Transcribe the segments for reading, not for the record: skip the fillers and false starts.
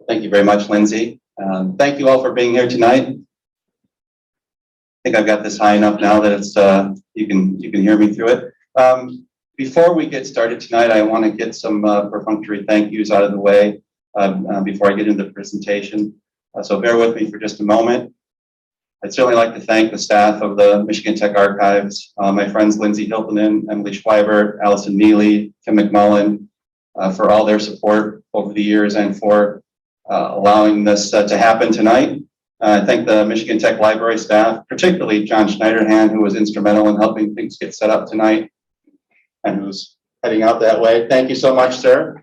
Thank you very much, Lindsay. Thank you all for being here tonight. I think I've got this high enough now that it's you can hear me through it. Before we get started tonight, I want to get some perfunctory thank yous out of the way before I get into the presentation. So bear with me for just a moment. I'd certainly like to thank the staff of the Michigan Tech Archives, my friends Lindsay Hiltonen, Emily Schweibert, Allison Neely, Kim McMullen, for all their support over the years and for allowing this to happen tonight. I thank the Michigan Tech Library staff, particularly John Schneiderhan, who was instrumental in helping things get set up tonight and who's heading out that way. Thank you so much, sir.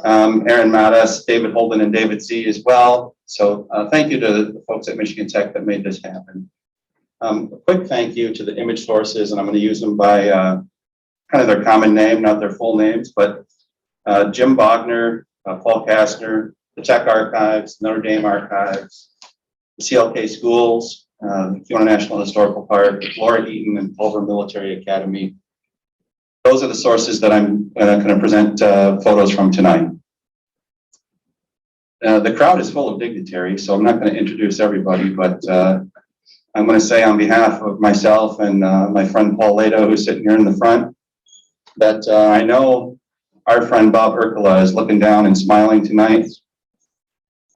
Aaron Mattis, David Holden, and David Z as well. So thank you to the folks at Michigan Tech that made this happen. A quick thank you to the image sources, and I'm going to use them by kind of their common name, not their full names, but Jim Bogner, Paul Kastner, the Tech Archives, Notre Dame Archives, the CLK Schools, the Kewanee National Historical Park, Laura Eaton, and Culver Military Academy. Those are the sources that I'm going to present photos from tonight. The crowd is full of dignitaries, so I'm not going to introduce everybody, but I'm going to say on behalf of myself and my friend Paul Lado, who's sitting here in the front, that I know our friend Bob Urkula is looking down and smiling tonight.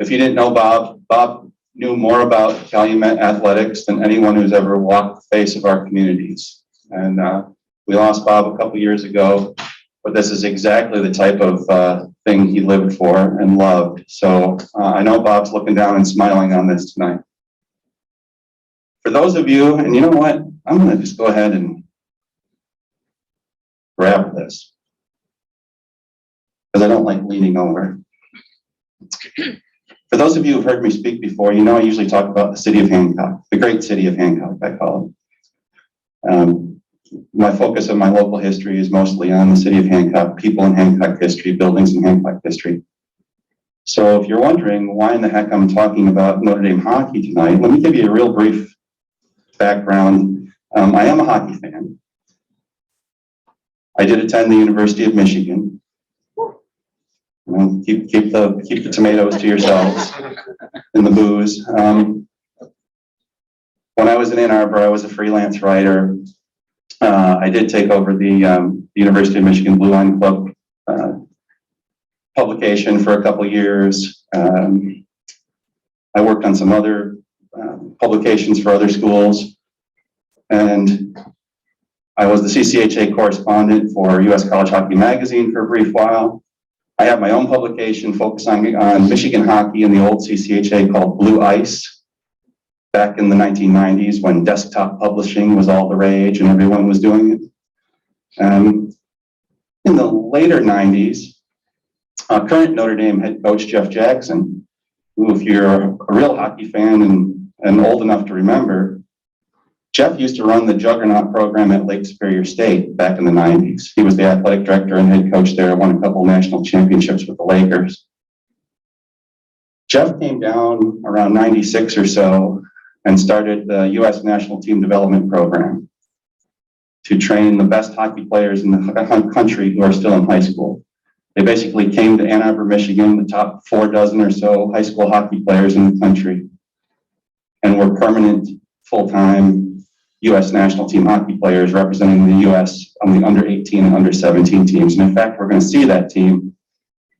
If you didn't know Bob, Bob knew more about Calumet athletics than anyone who's ever walked the face of our communities. And we lost Bob a couple years ago, but this is exactly the type of thing he lived for and loved. So I know Bob's looking down and smiling on this tonight. For those of you, and you know what, I'm going to just go ahead and grab this because I don't like leaning over. For those of you who've heard me speak before, you know I usually talk about the city of Hancock, the great city of Hancock, I call it. My focus of my local history is mostly on the city of Hancock, people in Hancock history, buildings in Hancock history. So if you're wondering why in the heck I'm talking about Notre Dame hockey tonight, let me give you a real brief background. I am a hockey fan. I did attend the University of Michigan. Keep the tomatoes to yourselves and the booze. When I was in Ann Arbor, I was a freelance writer. I did take over the University of Michigan Blue Line Club publication for a couple years. I worked on some other publications for other schools, and I was the CCHA correspondent for U.S. College Hockey Magazine for a brief while. I have my own publication focusing on Michigan hockey in the old CCHA called Blue Ice, back in the 1990s when desktop publishing was all the rage and everyone was doing it. In the later 90s, current Notre Dame head coach Jeff Jackson, who if you're a real hockey fan and old enough to remember, Jeff used to run the Juggernaut program at Lake Superior State back in the 90s. He was the athletic director and head coach there, won a couple national championships with the Lakers. Jeff came down around 96 or so and started the U.S. National Team Development Program to train the best hockey players in the country who are still in high school. They basically came to Ann Arbor, Michigan, the top 4 dozen or so high school hockey players in the country, and were permanent, full-time U.S. national team hockey players representing the U.S. on the under 18 and under 17 teams. And in fact, we're going to see that team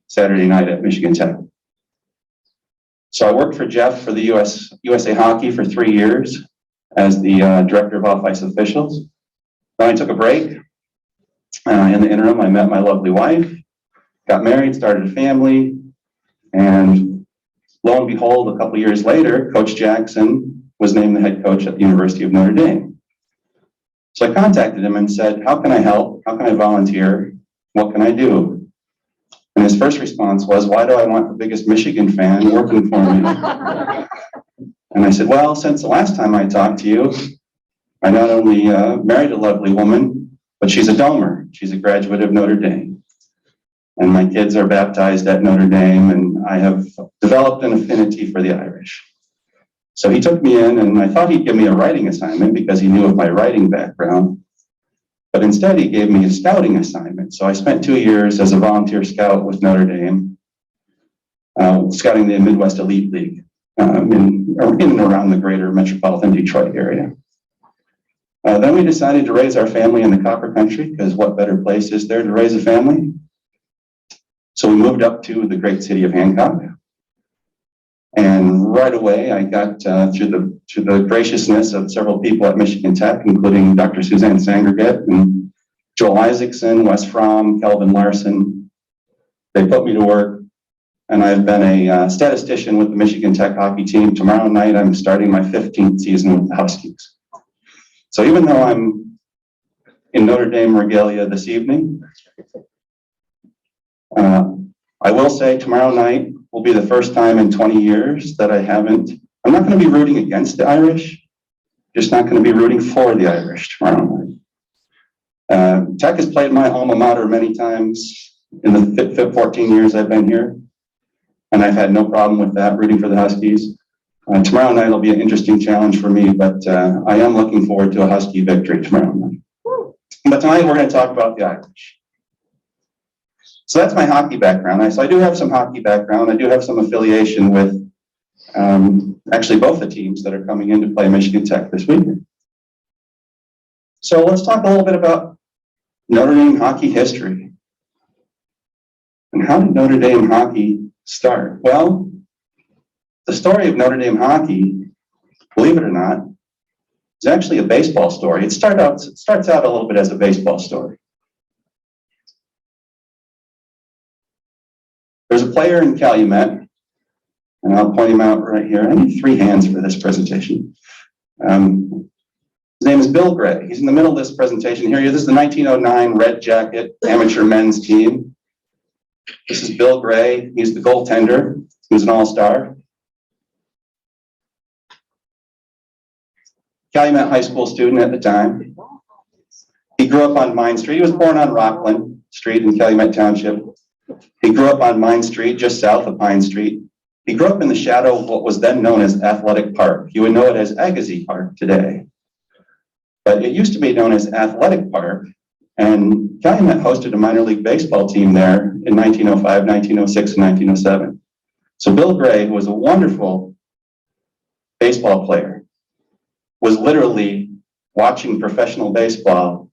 Saturday night at Michigan Tech. So I worked for Jeff for the USA Hockey for 3 years as the director of off-ice officials. Then I took a break. In the interim, I met my lovely wife, got married, started a family, and lo and behold, a couple years later, Coach Jackson was named the head coach at the University of Notre Dame. So I contacted him and said, how can I help? How can I volunteer? What can I do? And his first response was, why do I want the biggest Michigan fan working for me? And I said, well, since the last time I talked to you, I not only married a lovely woman, but she's a Domer. She's a graduate of Notre Dame. And my kids are baptized at Notre Dame, and I have developed an affinity for the Irish. So he took me in, and I thought he'd give me a writing assignment because he knew of my writing background. But instead, he gave me a scouting assignment. So I spent 2 years as a volunteer scout with Notre Dame, scouting the Midwest Elite League in and around the greater metropolitan Detroit area. Then we decided to raise our family in the Copper Country, because what better place is there to raise a family? So we moved up to the great city of Hancock. And right away, I got through the graciousness of several people at Michigan Tech, including Dr. Suzanne Sangerget and Joel Isaacson, Wes Fromm, Kelvin Larson. They put me to work, and I've been a statistician with the Michigan Tech hockey team. Tomorrow night, I'm starting my 15th season with the Huskies. So even though I'm in Notre Dame regalia this evening, I will say tomorrow night will be the first time in 20 years that I'm not going to be rooting against the Irish, just not going to be rooting for the Irish tomorrow night. Tech has played my alma mater many times in the 14 years I've been here, and I've had no problem with that, rooting for the Huskies. Tomorrow night will be an interesting challenge for me, but I am looking forward to a Husky victory tomorrow night. But tonight we're going to talk about the Irish. So that's my hockey background. So I do have some hockey background. I do have some affiliation with actually both the teams that are coming in to play Michigan Tech this weekend. So let's talk a little bit about Notre Dame hockey history. And how did Notre Dame hockey start? Well, the story of Notre Dame hockey, believe it or not, is actually a baseball story. It starts out a little bit as a baseball story. There's a player in Calumet, and I'll point him out right here. I need 3 hands for this presentation. His name is Bill Gray. He's in the middle of this presentation here. This is the 1909 Red Jacket amateur men's team. This is Bill Gray. He's the goaltender. He was an all-star. Calumet High School student at the time. He grew up on Mine Street. He was born on Rockland Street in Calumet Township. He grew up on Mine Street, just south of Pine Street. He grew up in the shadow of what was then known as Athletic Park. You would know it as Agassiz Park today. But it used to be known as Athletic Park, and Calumet hosted a minor league baseball team there in 1905, 1906, and 1907. So Bill Gray, who was a wonderful baseball player, was literally watching professional baseball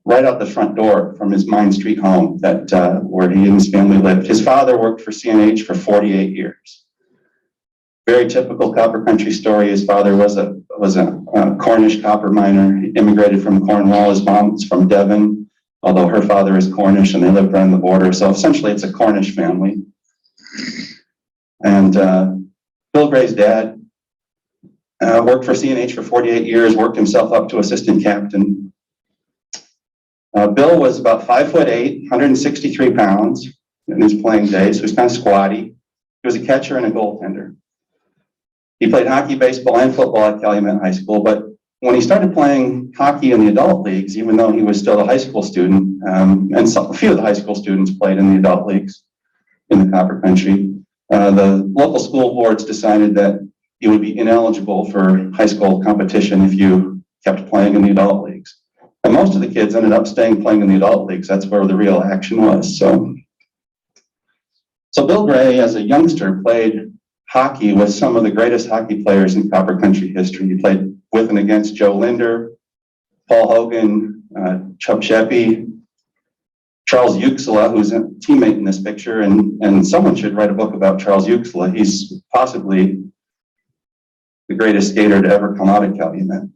right out the front door from his Mine Street home where he and his family lived. His father worked for CNH for 48 years. Very typical copper country story. His father was a Cornish copper miner. He immigrated from Cornwall. His mom's from Devon, although her father is Cornish and they lived right on the border. So essentially it's a Cornish family. And Bill Gray's dad worked for CNH for 48 years, worked himself up to assistant captain. Bill was about 5'8", 163 pounds in his playing days, so he was kind of squatty. He was a catcher and a goaltender. He played hockey, baseball, and football at Calumet High School, but when he started playing hockey in the adult leagues, even though he was still a high school student, and a few of the high school students played in the adult leagues in the Copper Country, the local school boards decided that you would be ineligible for high school competition if you kept playing in the adult leagues. And most of the kids ended up playing in the adult leagues. That's where the real action was. So Bill Gray, as a youngster, played hockey with some of the greatest hockey players in Copper Country history. He played with and against Joe Linder, Paul Hogan, Chuck Sheppy, Charles Haeussler, who's a teammate in this picture, and someone should write a book about Charles Haeussler. He's possibly the greatest skater to ever come out of Calumet.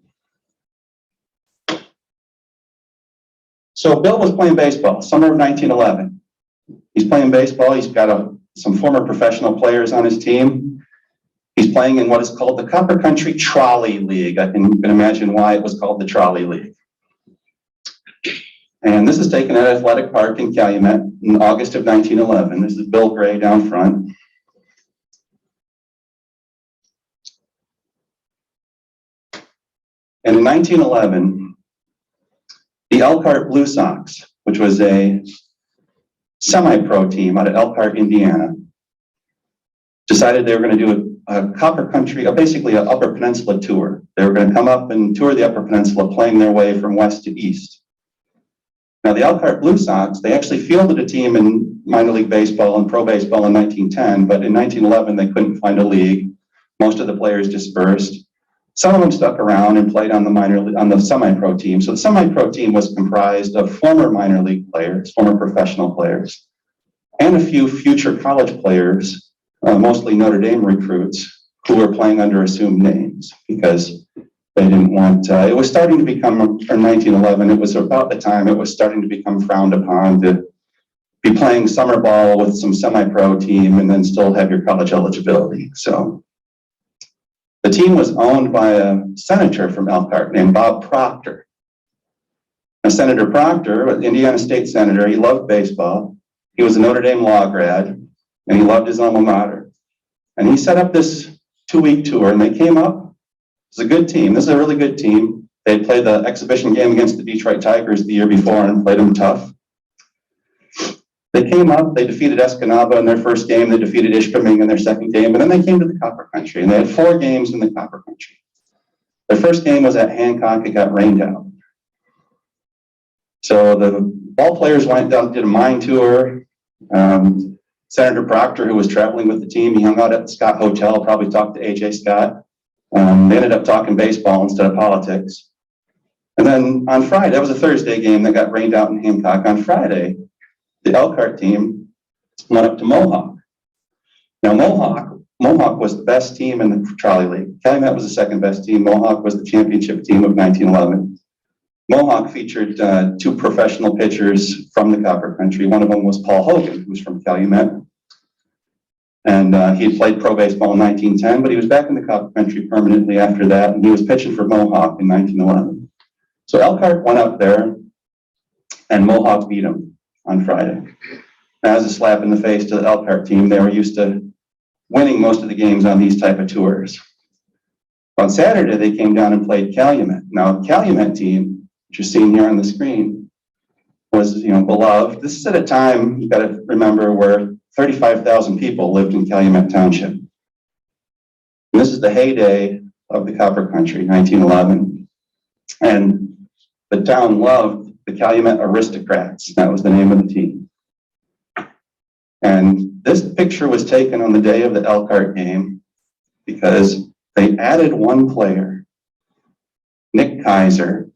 So Bill was playing baseball, summer of 1911. He's playing baseball. He's got some former professional players on his team. He's playing in what is called the Copper Country Trolley League. I can imagine why it was called the Trolley League. And this is taken at Athletic Park in Calumet in August of 1911. This is Bill Gray down front. And in 1911, the Elkhart Blue Sox, which was a semi-pro team out of Elkhart, Indiana, decided they were going to do a Copper Country, basically an Upper Peninsula tour. They were going to come up and tour the Upper Peninsula, playing their way from west to east. Now, the Elkhart Blue Sox, they actually fielded a team in minor league baseball and pro baseball in 1910, but in 1911, they couldn't find a league. Most of the players dispersed. Some of them stuck around and played on the semi-pro team. So the semi-pro team was comprised of former minor league players, former professional players, and a few future college players, mostly Notre Dame recruits, who were playing under assumed names because they didn't want, it was starting to become, in 1911, it was about the time it was starting to become frowned upon to be playing summer ball with some semi-pro team and then still have your college eligibility. So the team was owned by a senator from Elkhart named Bob Proctor. Now, Senator Proctor, an Indiana State Senator, he loved baseball. He was a Notre Dame law grad, and he loved his alma mater. And he set up this 2-week tour, and they came up. It was a good team. This is a really good team. They played the exhibition game against the Detroit Tigers the year before and played them tough. They came up, they defeated Escanaba in their first game, they defeated Ishpeming in their second game, and then they came to the Copper Country, and they had 4 games in the Copper Country. Their first game was at Hancock. It got rained out. So the ball players went down, did a mine tour. Senator Proctor, who was traveling with the team, he hung out at the Scott Hotel, probably talked to A.J. Scott. They ended up talking baseball instead of politics. And then on Friday, that was a Thursday game that got rained out in Hancock. On Friday, the Elkhart team went up to Mohawk. Now, Mohawk was the best team in the Trolley League. Calumet was the second best team. Mohawk was the championship team of 1911. Mohawk featured 2 professional pitchers from the Copper Country. One of them was Paul Hogan, who was from Calumet. And he had played pro baseball in 1910, but he was back in the Copper Country permanently after that, and he was pitching for Mohawk in 1911. So Elkhart went up there, and Mohawk beat him on Friday. As a slap in the face to the Elkhart team, they were used to winning most of the games on these type of tours. On Saturday, they came down and played Calumet. Now, Calumet team, which you're seeing here on the screen, was beloved. This is at a time, you got to remember, where 35,000 people lived in Calumet Township. And this is the heyday of the Copper Country, 1911. And the town loved the Calumet Aristocrats. That was the name of the team. And this picture was taken on the day of the Elkhart game because they added one player, Nick Kaiser.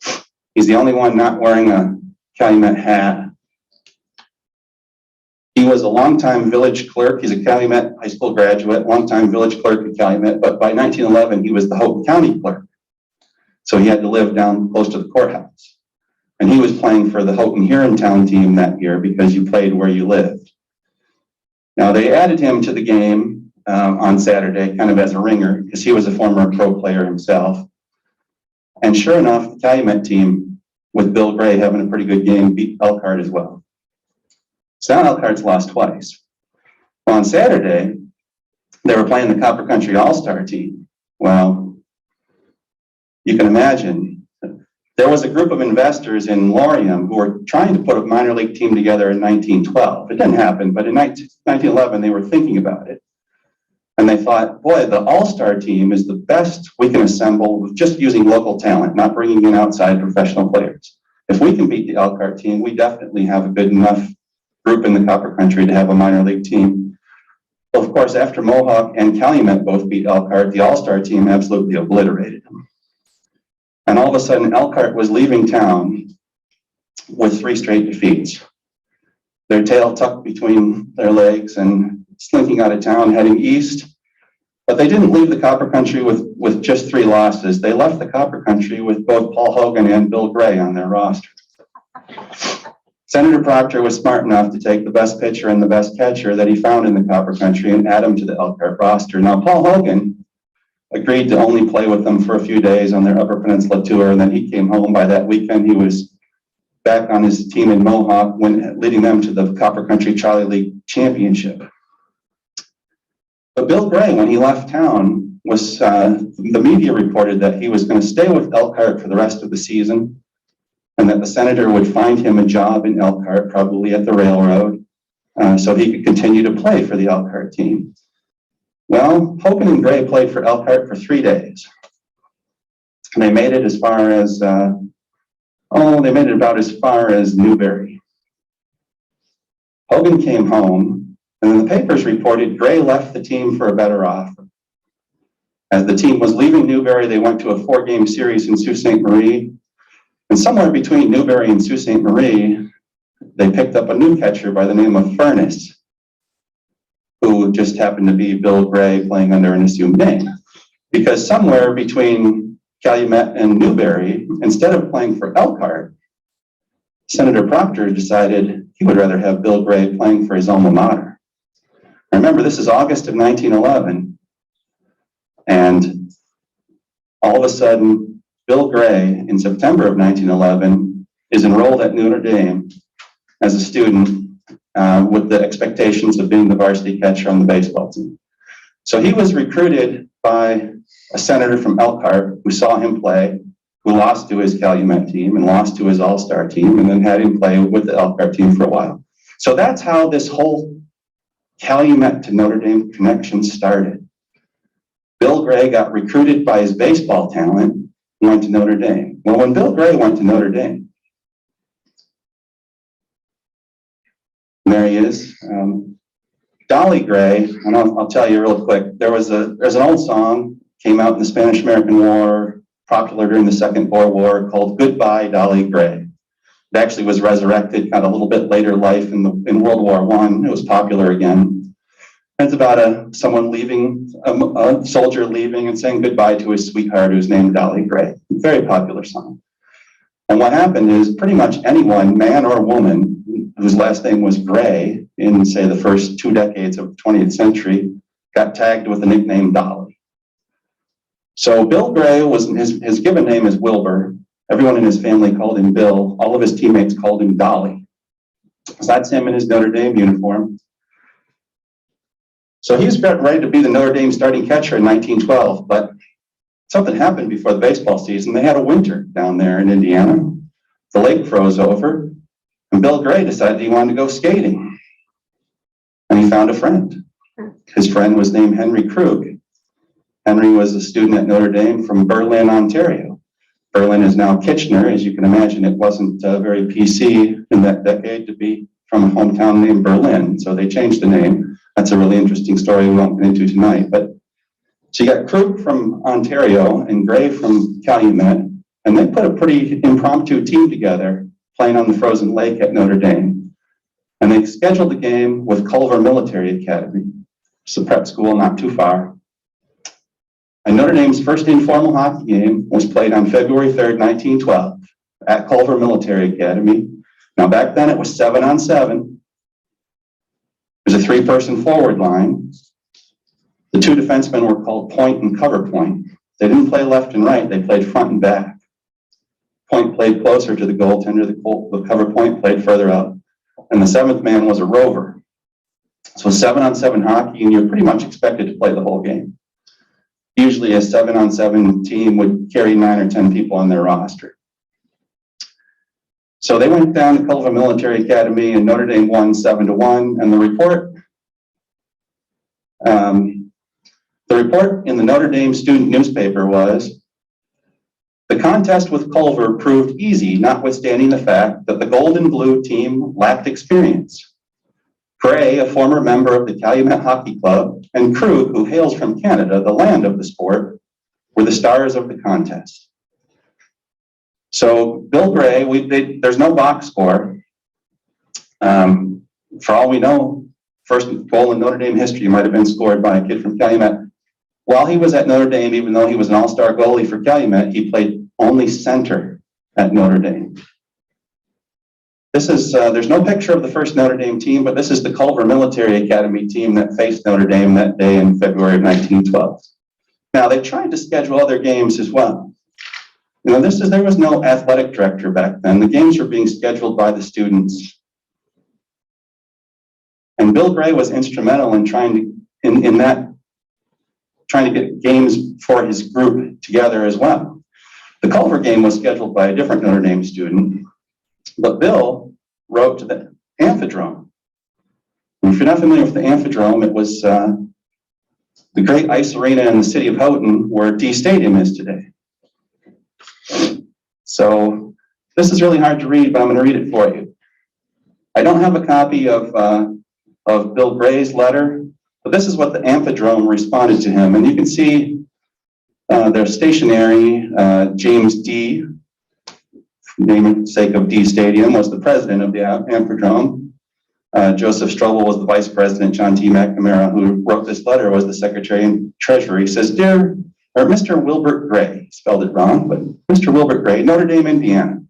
He's the only one not wearing a Calumet hat. He was a longtime village clerk. He's a Calumet high school graduate, longtime village clerk at Calumet, but by 1911, he was the Houghton County clerk. So he had to live down close to the courthouse. And he was playing for the Houghton Hurontown team that year because you played where you lived. Now, they added him to the game on Saturday, kind of as a ringer, because he was a former pro player himself. And sure enough, the Calumet team, with Bill Gray having a pretty good game, beat Elkhart as well. So now Elkhart's lost twice. Well, on Saturday, they were playing the Copper Country All-Star team. Well, you can imagine, there was a group of investors in Laurium who were trying to put a minor league team together in 1912. It didn't happen, but in 1911, they were thinking about it. And they thought, boy, the All-Star team is the best we can assemble just using local talent, not bringing in outside professional players. If we can beat the Elkhart team, we definitely have a good enough group in the Copper Country to have a minor league team. Well, of course, after Mohawk and Calumet both beat Elkhart, the All-Star team absolutely obliterated them. And all of a sudden, Elkhart was leaving town with 3 straight defeats. Their tail tucked between their legs and slinking out of town, heading east. But they didn't leave the Copper Country with just 3 losses. They left the Copper Country with both Paul Hogan and Bill Gray on their roster. Senator Proctor was smart enough to take the best pitcher and the best catcher that he found in the Copper Country and add them to the Elkhart roster. Now, Paul Hogan agreed to only play with them for a few days on their Upper Peninsula tour, and then he came home. By that weekend, he was back on his team in Mohawk, leading them to the Copper Country Trolley League Championship. But Bill Gray, when he left town, the media reported that he was going to stay with Elkhart for the rest of the season, and that the senator would find him a job in Elkhart, probably at the railroad, so he could continue to play for the Elkhart team. Well, Hogan and Gray played for Elkhart for 3 days. And they made it as far as, they made it about as far as Newberry. Hogan came home, and then the papers reported Gray left the team for a better offer. As the team was leaving Newberry, they went to a 4-game series in Sault Ste. Marie. And somewhere between Newberry and Sault Ste. Marie, they picked up a new catcher by the name of Furness, who just happened to be Bill Gray playing under an assumed name. Because somewhere between Calumet and Newberry, instead of playing for Elkhart, Senator Proctor decided he would rather have Bill Gray playing for his alma mater. Remember, this is August of 1911, and all of a sudden, Bill Gray, in September of 1911, is enrolled at Notre Dame as a student with the expectations of being the varsity catcher on the baseball team. So he was recruited by a senator from Elkhart who saw him play, who lost to his Calumet team and lost to his all-star team, and then had him play with the Elkhart team for a while. So that's how this whole Calumet to Notre Dame connection started. Bill Gray got recruited by his baseball talent and went to Notre Dame. Well, when Bill Gray went to Notre Dame, there he is, Dolly Gray, and I'll tell you real quick, there's an old song, came out in the Spanish-American War, popular during the Second Boer War, called Goodbye, Dolly Gray. It actually was resurrected kind of a little bit later life in World War I. It was popular again. It's about someone leaving, a soldier leaving and saying goodbye to his sweetheart who's named Dolly Gray. Very popular song. And what happened is pretty much anyone, man or woman, whose last name was Gray in, say, the first 2 decades of the 20th century, got tagged with the nickname Dolly. So Bill Gray was, his given name is Wilbur. Everyone in his family called him Bill. All of his teammates called him Dolly. So that's him in his Notre Dame uniform. So he was ready to be the Notre Dame starting catcher in 1912, but something happened before the baseball season. They had a winter down there in Indiana. The lake froze over, and Bill Gray decided he wanted to go skating. And he found a friend. His friend was named Henry Krug. Henry was a student at Notre Dame from Berlin, Ontario. Berlin is now Kitchener. As you can imagine, it wasn't very PC in that decade to be from a hometown named Berlin, so they changed the name. That's a really interesting story we won't get into tonight. But so you got Krug from Ontario and Gray from Calumet, and they put a pretty impromptu team together playing on the frozen lake at Notre Dame. And they scheduled the game with Culver Military Academy. It's a prep school not too far. And Notre Dame's first informal hockey game was played on February 3rd, 1912 at Culver Military Academy. Now back then it was 7-on-7. There's a 3-person forward line. The 2 defensemen were called point and cover point. They didn't play left and right, they played front and back. Point played closer to the goaltender, the cover point played further up, and the 7th man was a rover. So 7-on-7 hockey, and you're pretty much expected to play the whole game. Usually a 7-on-7 team would carry 9 or 10 people on their roster. So they went down to Culver Military Academy and Notre Dame won 7-1. And the report in the Notre Dame student newspaper was, the contest with Culver proved easy, notwithstanding the fact that the gold and blue team lacked experience. Gray, a former member of the Calumet Hockey Club, and Krug, who hails from Canada, the land of the sport, were the stars of the contest. So Bill Gray, there's no box score. For all we know, first goal in Notre Dame history might have been scored by a kid from Calumet. While he was at Notre Dame, even though he was an all-star goalie for Calumet, he played only center at Notre Dame. This is, there's no picture of the first Notre Dame team, but this is the Culver Military Academy team that faced Notre Dame that day in February of 1912. Now, they tried to schedule other games as well. You know, there was no athletic director back then. The games were being scheduled by the students. And Bill Gray was instrumental in trying to get games for his group together as well. The Culver game was scheduled by a different Notre Dame student, but Bill wrote to the Amphidrome. And if you're not familiar with the Amphidrome, it was the great ice arena in the city of Houghton, where D Stadium is today. So this is really hard to read, but I'm going to read it for you. I don't have a copy of Bill Gray's letter, but this is what the Amphidrome responded to him. And you can see their stationery, James D., name sake of D Stadium, was the president of the Amphidrome. Joseph Strobel was the vice president. John T. McNamara, who wrote this letter, was the secretary and treasurer. He says, Mr. Wilbert Gray, spelled it wrong, but Mr. Wilbert Gray, Notre Dame, Indiana.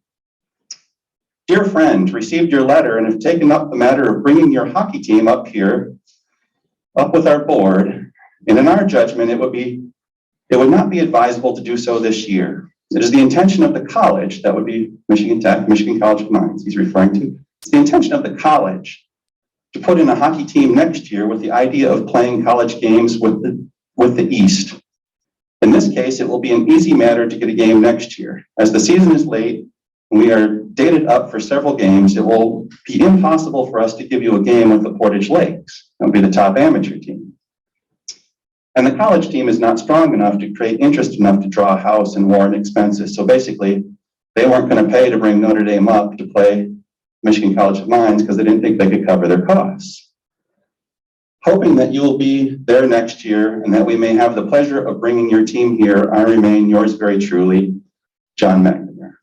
Dear friend, received your letter and have taken up the matter of bringing your hockey team up here, up with our board, and in our judgment, it would not be advisable to do so this year. It is the intention of the college, that would be Michigan Tech, Michigan College of Mines he's referring to. It's the intention of the college to put in a hockey team next year with the idea of playing college games with the East. In this case, it will be an easy matter to get a game next year. As the season is late, and we are dated up for several games, it will be impossible for us to give you a game with the Portage Lakes. That would be the top amateur team. And the college team is not strong enough to create interest enough to draw a house and warrant expenses. So basically, they weren't going to pay to bring Notre Dame up to play Michigan College of Mines because they didn't think they could cover their costs. Hoping that you will be there next year and that we may have the pleasure of bringing your team here, I remain yours very truly, John McNamara.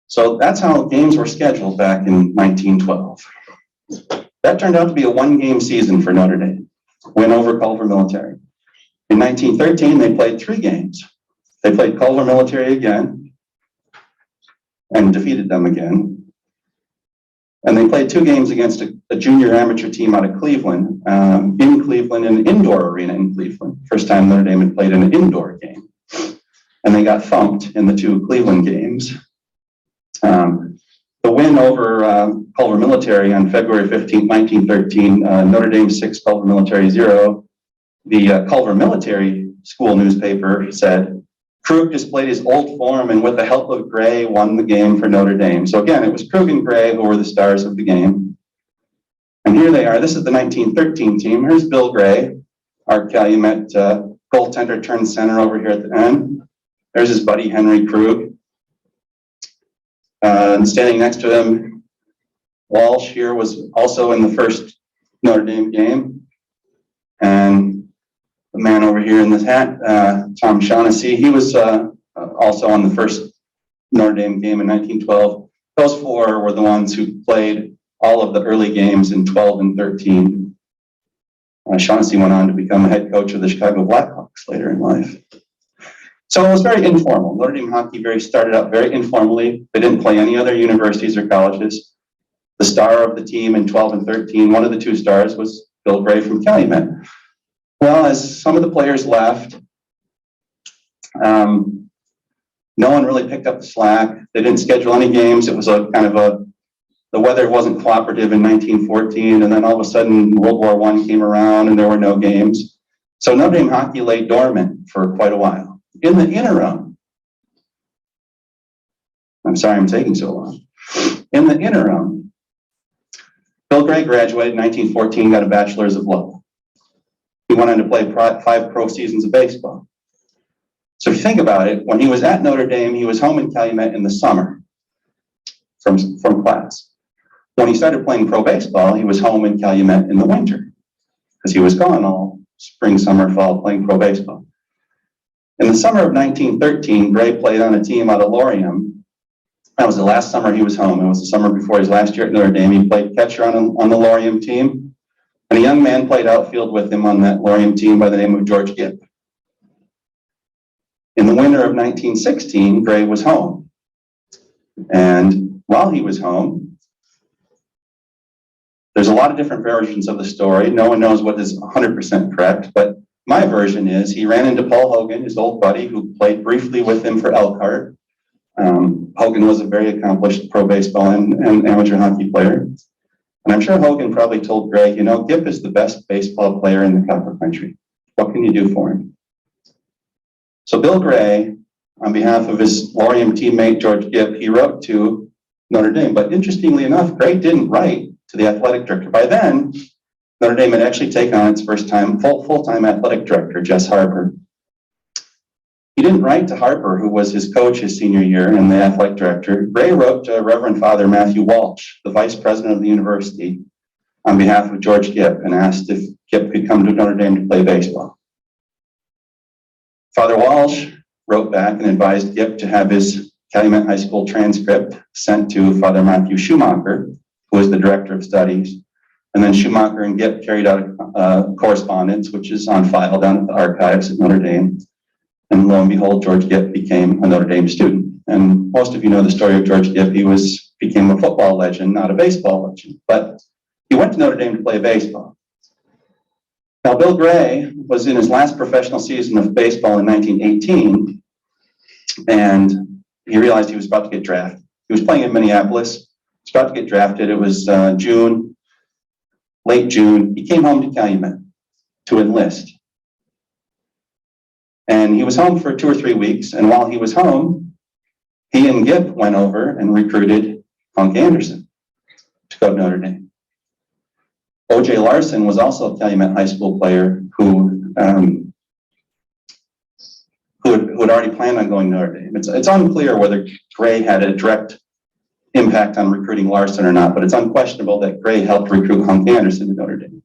So that's how games were scheduled back in 1912. That turned out to be a one-game season for Notre Dame, win over Culver Military. In 1913, they played 3 games. They played Culver Military again and defeated them again. And they played 2 games against a junior amateur team out of Cleveland, in Cleveland, in an indoor arena in Cleveland. First time Notre Dame had played in an indoor game. And they got thumped in the 2 Cleveland games. The win over Culver Military on February 15, 1913, Notre Dame 6, Culver Military 0. The Culver Military School newspaper said, Krug displayed his old form and with the help of Gray won the game for Notre Dame. So again, it was Krug and Gray who were the stars of the game. And here they are. This is the 1913 team. Here's Bill Gray, our Calumet goaltender turned center over here at the end. There's his buddy Henry Krug. And standing next to him, Walsh here was also in the first Notre Dame game. And the man over here in this hat, Tom Shaughnessy, he was also on the first Notre Dame game in 1912. Those 4 were the ones who played all of the early games in 12 and 13. Shaughnessy went on to become a head coach of the Chicago Blackhawks later in life. So it was very informal. Notre Dame hockey started out very informally. They didn't play any other universities or colleges. The star of the team in 12 and 13, one of the 2 stars, was Bill Gray from Calumet. Well, as some of the players left, no one really picked up the slack. They didn't schedule any games. It was the weather wasn't cooperative in 1914, and then all of a sudden World War I came around and there were no games. So Notre Dame hockey lay dormant for quite a while. In the interim, I'm sorry I'm taking so long. In the interim, Bill Gray graduated in 1914, got a bachelor's of law. He went on to play 5 pro seasons of baseball. So if you think about it, when he was at Notre Dame, he was home in Calumet in the summer from class. When he started playing pro baseball, he was home in Calumet in the winter because he was gone all spring, summer, fall playing pro baseball. In the summer of 1913, Gray played on a team out of Laurium. That was the last summer he was home. It was the summer before his last year at Notre Dame. He played catcher on the Laurium team, and a young man played outfield with him on that Laurium team by the name of George Gibb. In the winter of 1916, Gray was home. And while he was home, there's a lot of different versions of the story. No one knows what is 100% correct, but my version is he ran into Paul Hogan, his old buddy, who played briefly with him for Elkhart. Hogan was a very accomplished pro baseball and amateur hockey player. And I'm sure Hogan probably told Gray, Gibb is the best baseball player in the Copper Country. What can you do for him? So Bill Gray, on behalf of his Laurium teammate, George Gibb, he wrote to Notre Dame. But interestingly enough, Gray didn't write to the athletic director. By then, Notre Dame had actually taken on its first time full-time athletic director, Jess Harper. He didn't write to Harper, who was his coach his senior year and the athletic director. Gray wrote to Reverend Father Matthew Walsh, the vice president of the university, on behalf of George Gipp, and asked if Gipp could come to Notre Dame to play baseball. Father Walsh wrote back and advised Gipp to have his Calumet High School transcript sent to Father Matthew Schumacher, who was the director of studies. And then Schumacher and Gipp carried out a correspondence, which is on file down at the archives at Notre Dame. And lo and behold, George Gipp became a Notre Dame student. And most of you know the story of George Gipp. He became a football legend, not a baseball legend. But he went to Notre Dame to play baseball. Now, Bill Gray was in his last professional season of baseball in 1918, and he realized he was about to get drafted. He was playing in Minneapolis. He was about to get drafted. It was June, late June. He came home to Calumet to enlist. And he was home for 2 or 3 weeks, and while he was home, he and Gipp went over and recruited Hunk Anderson to go to Notre Dame. O.J. Larson was also a Calumet High School player who had already planned on going to Notre Dame. It's unclear whether Gray had a direct impact on recruiting Larson or not, but it's unquestionable that Gray helped recruit Hunk Anderson to Notre Dame.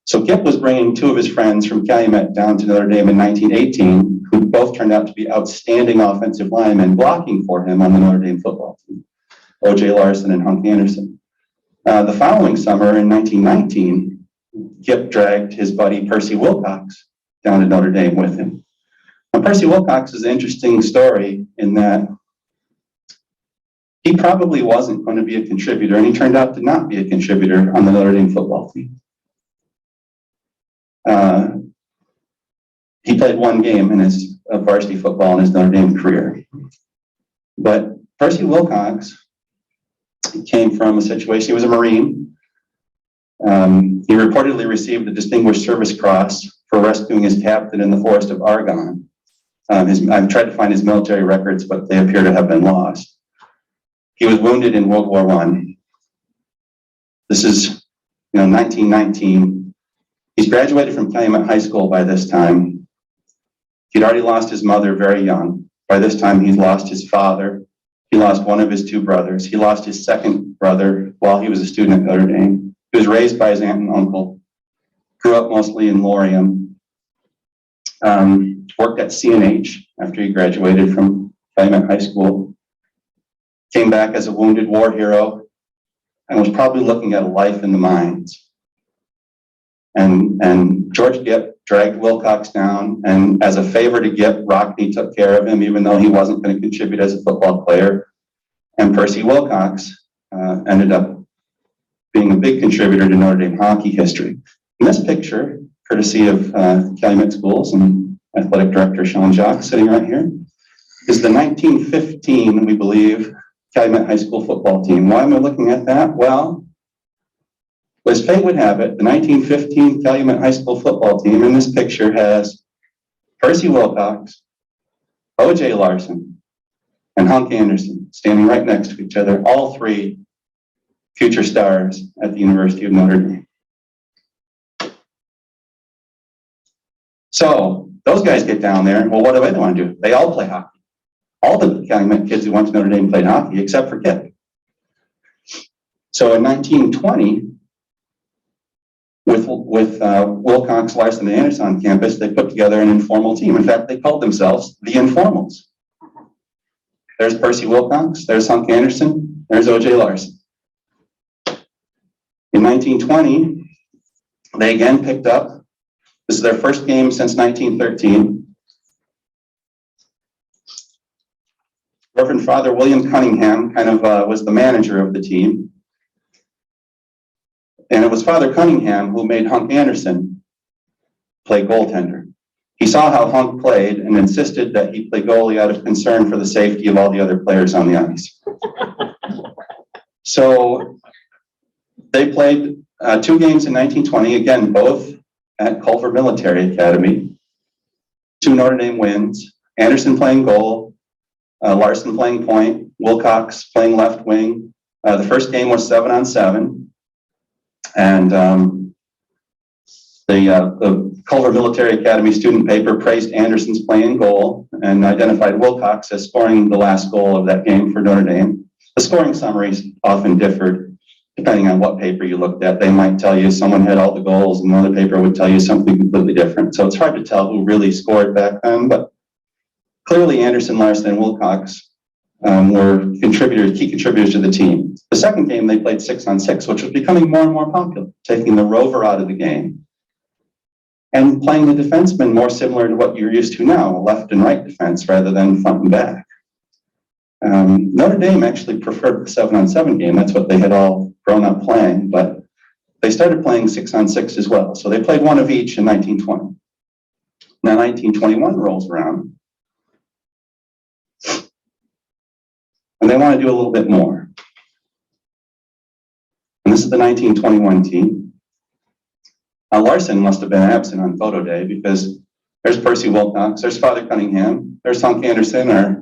So Gipp was bringing 2 of his friends from Calumet down to Notre Dame in 1918, who both turned out to be outstanding offensive linemen blocking for him on the Notre Dame football team, O.J. Larson and Hunk Anderson. The following summer in 1919, Gipp dragged his buddy Percy Wilcox down to Notre Dame with him. Now, Percy Wilcox is an interesting story in that he probably wasn't going to be a contributor, and he turned out to not be a contributor on the Notre Dame football team. He played 1 game in his varsity football in his Notre Dame career. But Percy Wilcox came from a situation, he was a Marine. He reportedly received the Distinguished Service Cross for rescuing his captain in the forest of Argonne. I've tried to find his military records, but they appear to have been lost. He was wounded in World War I. This is, 1919. He's graduated from Calumet High School by this time. He'd already lost his mother very young. By this time, he'd lost his father. He lost one of his 2 brothers. He lost his second brother while he was a student at Notre Dame. He was raised by his aunt and uncle. Grew up mostly in Lorient. Worked at C&H after he graduated from Calumet High School. Came back as a wounded war hero and was probably looking at a life in the mines. And George Gipp dragged Wilcox down, and as a favor to Gipp, Rockney took care of him, even though he wasn't going to contribute as a football player. And Percy Wilcox ended up being a big contributor to Notre Dame hockey history. In this picture, courtesy of Calumet Schools and athletic director Sean Jacques sitting right here, is the 1915, we believe, Calumet High School football team. Why am I looking at that? Well, as fate would have it, the 1915 Calumet High School football team in this picture has Percy Wilcox, O.J. Larson, and Hunk Anderson standing right next to each other, all 3 future stars at the University of Notre Dame. So those guys get down there, well, what do they want to do? They all play hockey. All the Calumet kids who went to Notre Dame played hockey, except for Gipp. So in 1920, with Wilcox, Larson, and Anderson on campus, they put together an informal team. In fact, they called themselves the Informals. There's Percy Wilcox, there's Hunk Anderson, there's O.J. Larson. In 1920, they again picked up. This is their first game since 1913. Reverend Father William Cunningham kind of was the manager of the team. And it was Father Cunningham who made Hunk Anderson play goaltender. He saw how Hunk played and insisted that he play goalie out of concern for the safety of all the other players on the ice. So they played 2 games in 1920, again, both at Culver Military Academy. 2 Notre Dame wins. Anderson playing goal, Larson playing point, Wilcox playing left wing. The first game was 7-on-7. And The Culver Military Academy student paper praised Anderson's play in goal and identified Wilcox as scoring the last goal of that game for Notre Dame. The scoring summaries often differed depending on what paper you looked at. They might tell you someone had all the goals and another paper would tell you something completely different. So it's hard to tell who really scored back then, but clearly Anderson, Larson, and Wilcox were key contributors to the team. The second game, they played 6-on-6, which was becoming more and more popular, taking the rover out of the game and playing the defenseman more similar to what you're used to now, left and right defense rather than front and back. Notre Dame actually preferred the 7-on-7 game. That's what they had all grown up playing, but they started playing 6-on-6 as well. So they played one of each in 1920. Now 1921 rolls around, and they want to do a little bit more. And this is the 1921 team. Now Larson must have been absent on photo day because there's Percy Wilcox, there's Father Cunningham, there's Hunk Anderson, our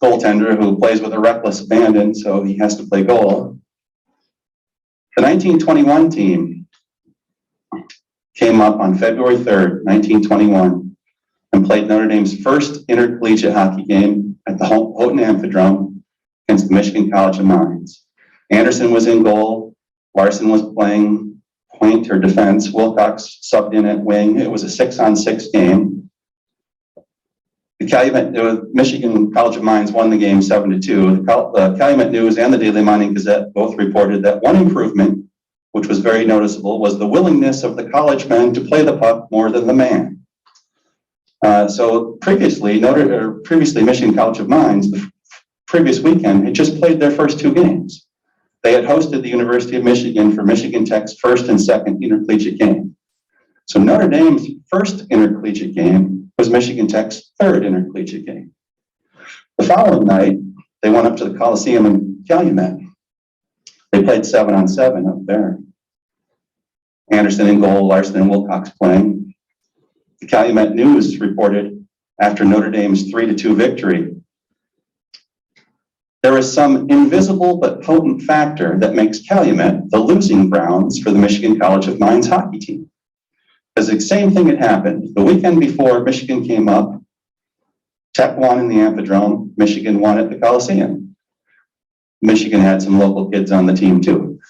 goaltender who plays with a reckless abandon, so he has to play goal. The 1921 team came up on February 3rd, 1921, and played Notre Dame's first intercollegiate hockey game at the Houghton Amphidrome against the Michigan College of Mines. Anderson was in goal, Larson was playing point or defense, Wilcox subbed in at wing. It was a 6-on-6 game. The Michigan College of Mines won the game 7-2. The Calumet News and the Daily Mining Gazette both reported that one improvement, which was very noticeable, was the willingness of the college men to play the puck more than the man. So previously, Michigan College of Mines, the previous weekend, had just played their first two games. They had hosted the University of Michigan for Michigan Tech's first and second intercollegiate game. So Notre Dame's first intercollegiate game was Michigan Tech's third intercollegiate game. The following night, they went up to the Coliseum in Calumet. They played 7-on-7 up there. Anderson in goal, Larson and Wilcox playing. The Calumet News reported after Notre Dame's 3-2 victory, there is some invisible but potent factor that makes Calumet the losing grounds for the Michigan College of Mines hockey team. Because the same thing had happened. The weekend before Michigan came up, Tech won in the Amphidrome, Michigan won at the Coliseum. Michigan had some local kids on the team too.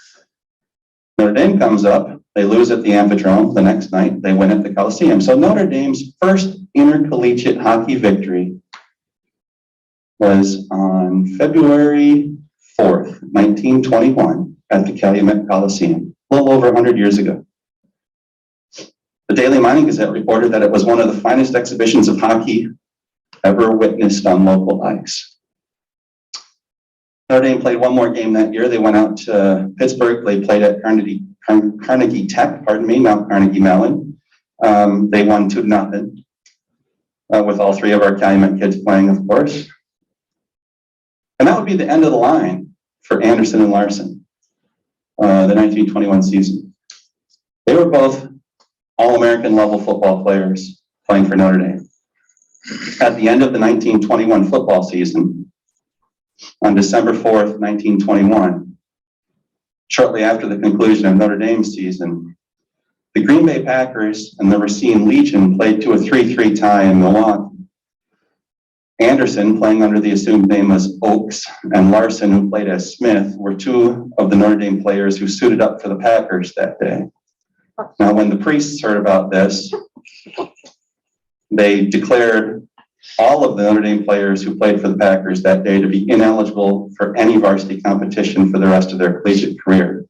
Notre Dame comes up, they lose at the Amphidrome. The next night, they win at the Coliseum. So Notre Dame's first intercollegiate hockey victory was on February 4th, 1921 at the Calumet Coliseum, a little over 100 years ago. The Daily Mining Gazette reported that it was one of the finest exhibitions of hockey ever witnessed on local ice. Notre Dame played one more game that year. They went out to Pittsburgh. They played at Carnegie Tech, now Carnegie Mellon. They won 2-0 with all three of our Calumet kids playing, of course. And that would be the end of the line for Anderson and Larson, the 1921 season. They were both All-American level football players playing for Notre Dame. At the end of the 1921 football season, on December 4th, 1921, shortly after the conclusion of Notre Dame's season, the Green Bay Packers and the Racine Legion played to a 3-3 tie in Milwaukee. Anderson, playing under the assumed name as Oaks, and Larson, who played as Smith, were two of the Notre Dame players who suited up for the Packers that day. Now, when the priests heard about this, they declared all of the Notre Dame players who played for the Packers that day to be ineligible for any varsity competition for the rest of their collegiate career.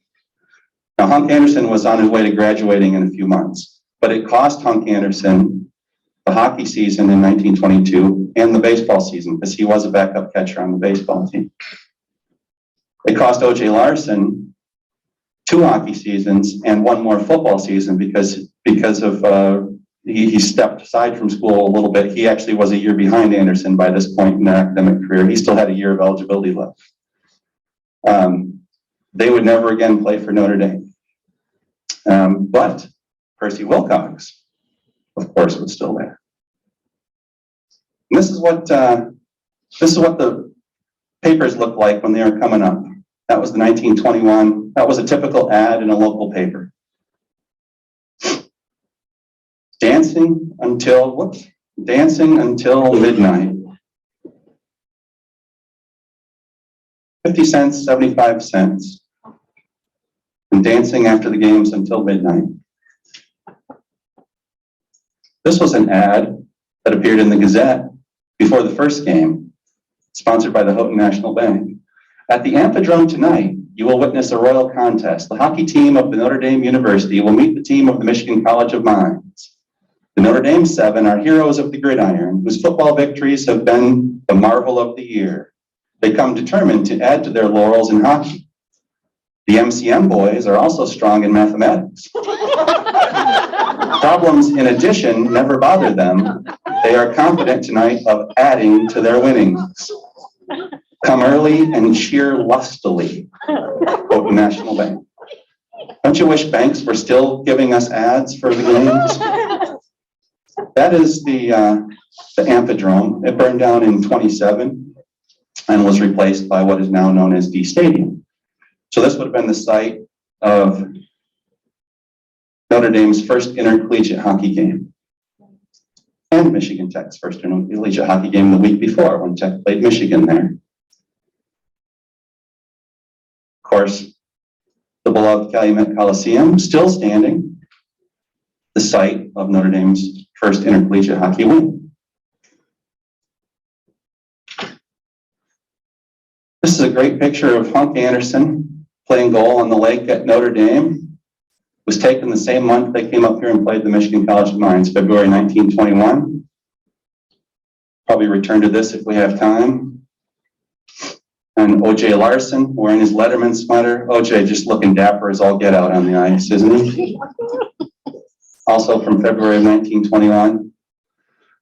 Now, Hunk Anderson was on his way to graduating in a few months, but it cost Hunk Anderson the hockey season in 1922 and the baseball season because he was a backup catcher on the baseball team. It cost O.J. Larson 2 hockey seasons and 1 more football season because of he stepped aside from school a little bit. He actually was a year behind Anderson by this point in their academic career. He still had a year of eligibility left. They would never again play for Notre Dame. But Percy Wilcox, of course, was still there. And this is what the papers looked like when they were coming up. That was the 1921. That was a typical ad in a local paper. dancing until midnight. 50 cents, 75 cents. And dancing after the games until midnight. This was an ad that appeared in the Gazette before the first game, sponsored by the Houghton National Bank. At the Amphitryon tonight, you will witness a royal contest. The hockey team of the Notre Dame University will meet the team of the Michigan College of Mines. The Notre Dame Seven are heroes of the gridiron, whose football victories have been the marvel of the year. They come determined to add to their laurels in hockey. The MCM boys are also strong in mathematics. Problems, in addition, never bother them. They are confident tonight of adding to their winnings. Come early and cheer lustily. Houghton National Bank. Don't you wish banks were still giving us ads for the games? That is the Amphitryon. It burned down in 27 and was replaced by what is now known as D Stadium. So this would have been the site of Notre Dame's first intercollegiate hockey game and Michigan Tech's first intercollegiate hockey game the week before when Tech played Michigan there. Of course, the beloved Calumet Coliseum still standing, the site of Notre Dame's first intercollegiate hockey win. This is a great picture of Hunk Anderson playing goal on the lake at Notre Dame. It was taken the same month they came up here and played the Michigan College of Mines, February 1921. Probably return to this if we have time. And O.J. Larson wearing his Letterman sweater. O.J. just looking dapper as all get out on the ice, isn't he? Also from February of 1921.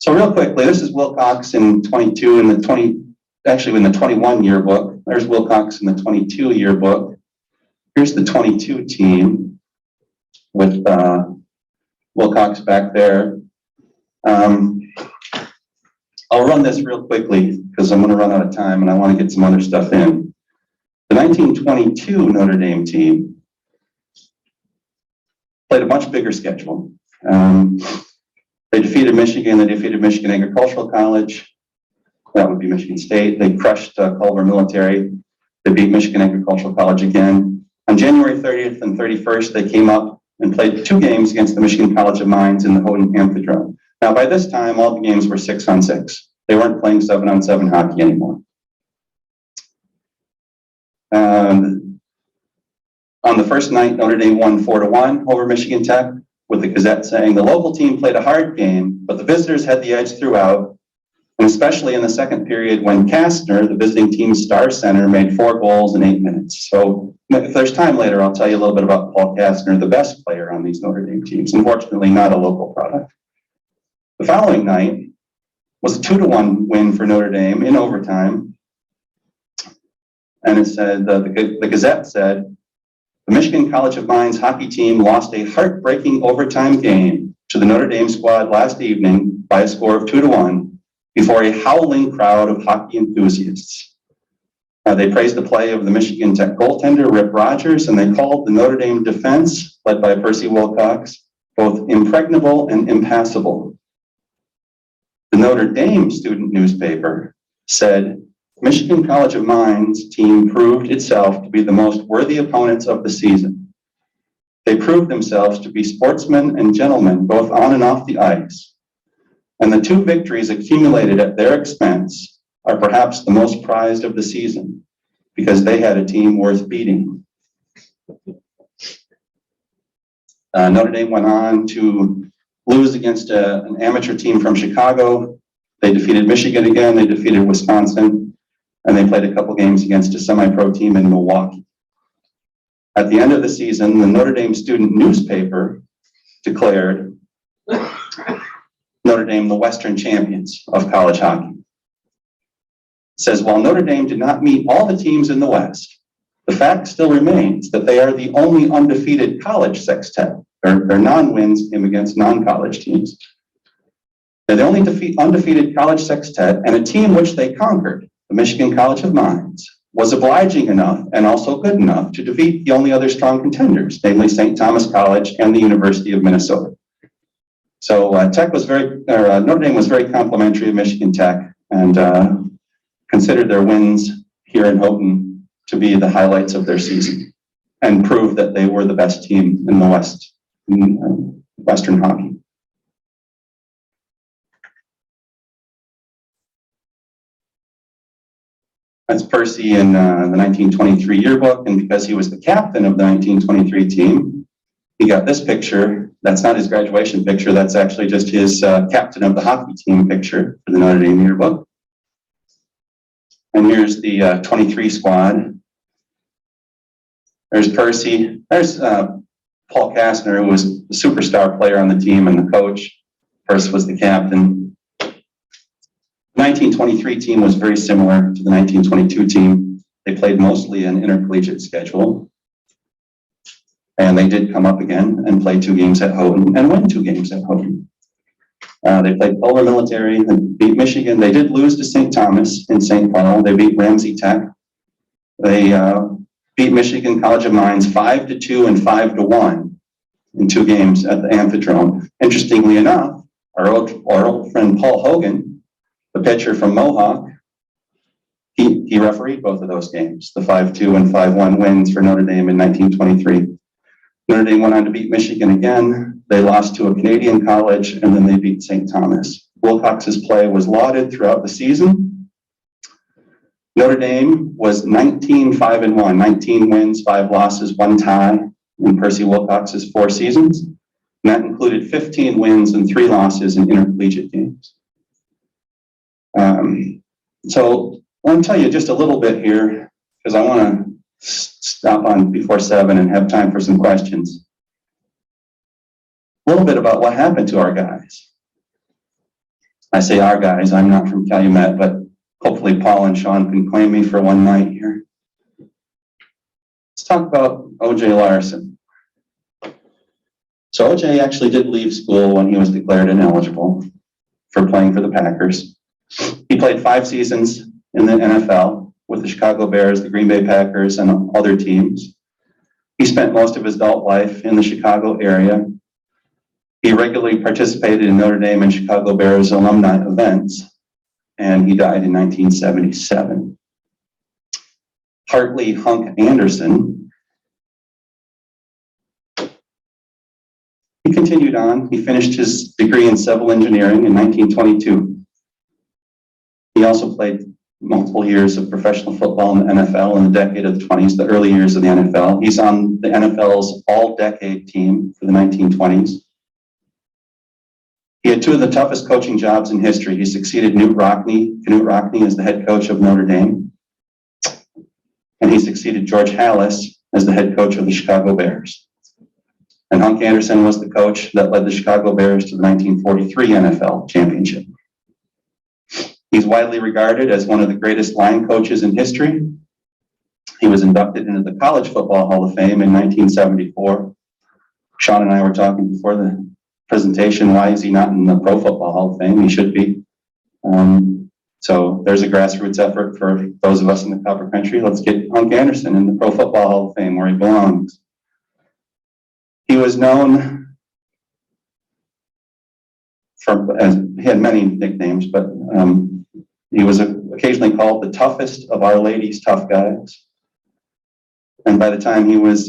So real quickly, this is Wilcox in 22 in the 21 yearbook. There's Wilcox in the 22 yearbook. Here's the 22 team with Wilcox back there. I'll run this real quickly because I'm going to run out of time and I want to get some other stuff in. The 1922 Notre Dame team played a much bigger schedule. They defeated Michigan. They defeated Michigan Agricultural College. That would be Michigan State. They crushed Culver Military. They beat Michigan Agricultural College again. On January 30th and 31st, they came up and played 2 games against the Michigan College of Mines in the Houghton Amphitryon. Now, by this time, all the games were 6-on-6. They weren't playing 7-on-7 hockey anymore. On the first night, Notre Dame won 4-1 over Michigan Tech, with the Gazette saying the local team played a hard game, but the visitors had the edge throughout, and especially in the second period when Kastner, the visiting team's star center, made 4 goals in 8 minutes. So if there's time later, I'll tell you a little bit about Paul Kastner, the best player on these Notre Dame teams, unfortunately not a local product. The following night was a 2-1 win for Notre Dame in overtime. And it said, the Gazette said, the Michigan College of Mines hockey team lost a heartbreaking overtime game to the Notre Dame squad last evening by a score of 2-1 before a howling crowd of hockey enthusiasts. They praised the play of the Michigan Tech goaltender, Rip Rogers, and they called the Notre Dame defense, led by Percy Wilcox, both impregnable and impassable. The Notre Dame student newspaper said, Michigan College of Mines team proved itself to be the most worthy opponents of the season. They proved themselves to be sportsmen and gentlemen, both on and off the ice. And the 2 victories accumulated at their expense are perhaps the most prized of the season because they had a team worth beating. Notre Dame went on to lose against an amateur team from Chicago. They defeated Michigan again, they defeated Wisconsin, and they played a couple games against a semi-pro team in Milwaukee. At the end of the season, the Notre Dame student newspaper declared Notre Dame the Western champions of college hockey. It says, while Notre Dame did not meet all the teams in the West, the fact still remains that they are the only undefeated college sextet. Their non-wins came against non-college teams. They're the only undefeated college sextet, and a team which they conquered, the Michigan College of Mines, was obliging enough and also good enough to defeat the only other strong contenders, namely St. Thomas College and the University of Minnesota. So Notre Dame was very complimentary of Michigan Tech and considered their wins here in Houghton to be the highlights of their season and proved that they were the best team in the West, in Western hockey. That's Percy in the 1923 yearbook, and because he was the captain of the 1923 team, he got this picture. That's not his graduation picture, that's actually just his captain of the hockey team picture for the Notre Dame yearbook. And here's the 23 squad. There's Percy. There's Paul Kastner, who was the superstar player on the team and the coach. Percy was the captain. The 1923 team was very similar to the 1922 team. They played mostly an intercollegiate schedule. And they did come up again and play 2 games at Houghton and win 2 games at Houghton. They played Polar Military and beat Michigan. They did lose to St. Thomas in St. Paul. They beat Ramsey Tech. They beat Michigan College of Mines 5-2 and 5-1 in 2 games at the Amphitryon. Interestingly enough, our old friend Paul Hogan, the pitcher from Mohawk, he refereed both of those games, the 5-2 and 5-1 wins for Notre Dame in 1923. Notre Dame went on to beat Michigan again. They lost to a Canadian college, and then they beat St. Thomas. Wilcox's play was lauded throughout the season. Notre Dame was 19-5-1, 19 wins, 5 losses, 1 tie in Percy Wilcox's 4 seasons. And that included 15 wins and 3 losses in intercollegiate games. So I want to tell you just a little bit here, because I want to stop on before 7 and have time for some questions. A little bit about what happened to our guys. I say our guys, I'm not from Calumet, but hopefully Paul and Sean can claim me for one night here. Let's talk about O.J. Larson. So O.J. actually did leave school when he was declared ineligible for playing for the Packers. He played 5 seasons in the NFL with the Chicago Bears, the Green Bay Packers, and other teams. He spent most of his adult life in the Chicago area. He regularly participated in Notre Dame and Chicago Bears alumni events, and he died in 1977. Hartley Hunk Anderson, he continued on. He finished his degree in civil engineering in 1922. He also played multiple years of professional football in the NFL in the decade of the 20s, the early years of the NFL. He's on the NFL's all-decade team for the 1920s. He had 2 of the toughest coaching jobs in history. He succeeded Knute Rockne as the head coach of Notre Dame. And he succeeded George Halas as the head coach of the Chicago Bears. And Hunk Anderson was the coach that led the Chicago Bears to the 1943 NFL championship. He's widely regarded as one of the greatest line coaches in history. He was inducted into the College Football Hall of Fame in 1974. Sean and I were talking before the presentation, why is he not in the Pro Football Hall of Fame? He should be. So there's a grassroots effort for those of us in the Copper Country. Let's get Hunk Anderson in the Pro Football Hall of Fame where he belongs. He was known he had many nicknames, but he was occasionally called the toughest of Our Lady's tough guys. And by the time he was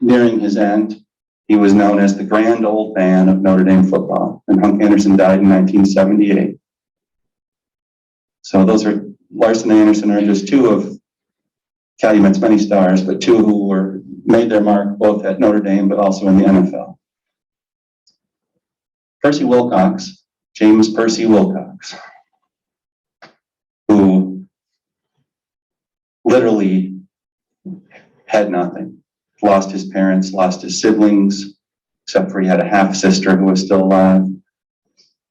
nearing his end, he was known as the grand old man of Notre Dame football. And Hunk Anderson died in 1978. So Larson and Anderson are just 2 of Calumet's many stars, but 2 who made their mark both at Notre Dame, but also in the NFL. Percy Wilcox, James Percy Wilcox, who literally had nothing. Lost his parents, lost his siblings, except for he had a half-sister who was still alive.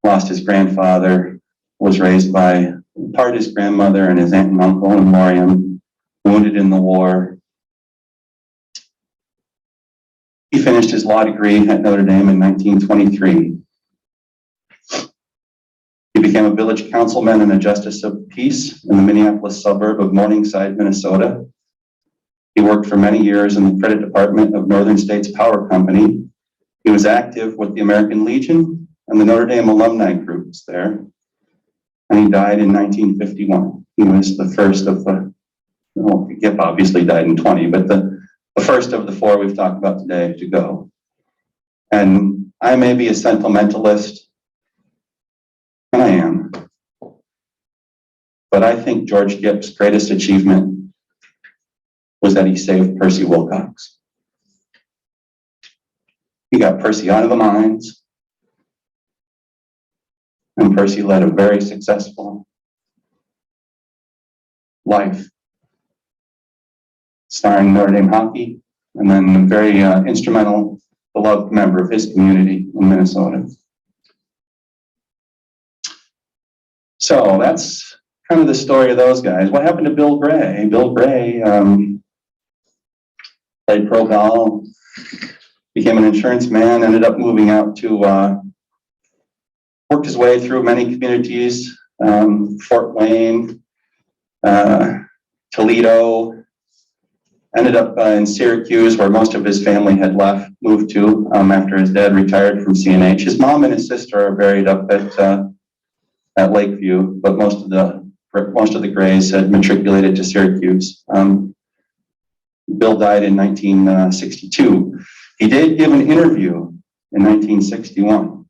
Lost his grandfather, was raised by part his grandmother and his aunt and uncle in Morium, wounded in the war. He finished his law degree at Notre Dame in 1923. He became a village councilman and a justice of peace in the Minneapolis suburb of Morningside, Minnesota. He worked for many years in the credit department of Northern States Power Company He was active with the American Legion and the Notre Dame alumni groups there. And he died in 1951. He was the first of the, well, Gip obviously died in 20, but the first of the four we've talked about today to go. And I may be a sentimentalist, and I am, but I think George Gip's greatest achievement was that he saved Percy Wilcox. He got Percy out of the mines, and Percy led a very successful life, starring Notre Dame hockey, and then a very instrumental, beloved member of his community in Minnesota. So that's kind of the story of those guys. What happened to Bill Gray? Bill Gray played pro ball, became an insurance man, ended up moving out to, worked his way through many communities, Fort Wayne, Toledo, ended up in Syracuse, where most of his family had moved to after his dad retired from CNH. His mom and his sister are buried up at Lakeview, but most of the Grays had matriculated to Syracuse. Bill died in 1962. He did give an interview in 1961.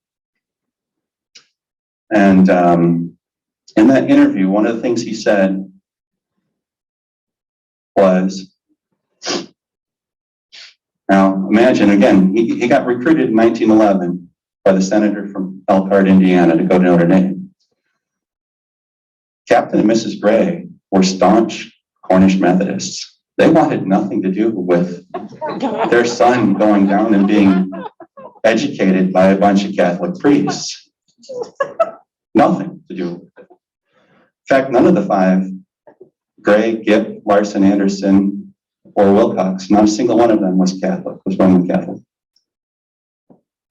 And in that interview, one of the things he said was, now imagine again, he got recruited in 1911 by the senator from Elkhart, Indiana to go to Notre Dame. Captain and Mrs. Gray were staunch Cornish Methodists. They wanted nothing to do with their son going down and being educated by a bunch of Catholic priests. Nothing to do with it. In fact, none of the five, Gray, Gip, Larson, Anderson, or Wilcox, not a single one of them was Catholic, was Roman Catholic.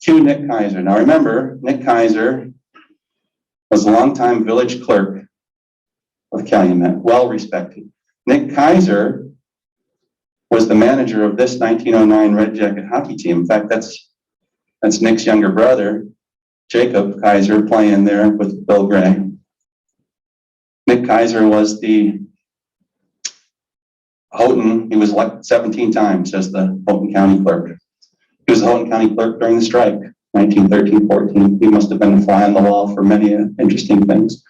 Cue Nick Kaiser. Now remember, Nick Kaiser was a longtime village clerk of Calumet, well respected. Nick Kaiser was the manager of this 1909 Red Jacket hockey team. In fact, that's Nick's younger brother, Jacob Kaiser, playing there with Bill Gray. Nick Kaiser was the Houghton, he was elected 17 times as the Houghton County clerk. He was the Houghton County clerk during the strike, 1913-14. He must have been a fly on the wall for many interesting things.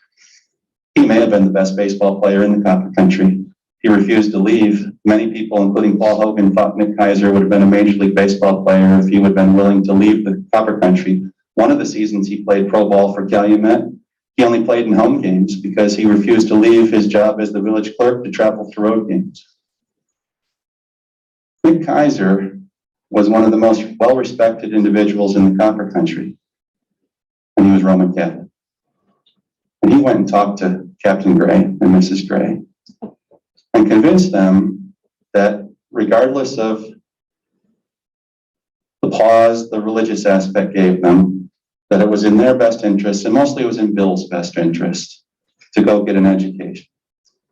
He may have been the best baseball player in the Copper Country. He refused to leave. Many people, including Paul Hogan, thought Nick Kaiser would have been a Major League Baseball player if he would have been willing to leave the Copper Country. One of the seasons he played pro ball for Calumet, he only played in home games because he refused to leave his job as the village clerk to travel to road games. Nick Kaiser was one of the most well-respected individuals in the Copper Country, and he was Roman Catholic. And he went and talked to Captain Gray and Mrs. Gray and convinced them that regardless of the pause the religious aspect gave them, that it was in their best interest, and mostly it was in Bill's best interest, to go get an education.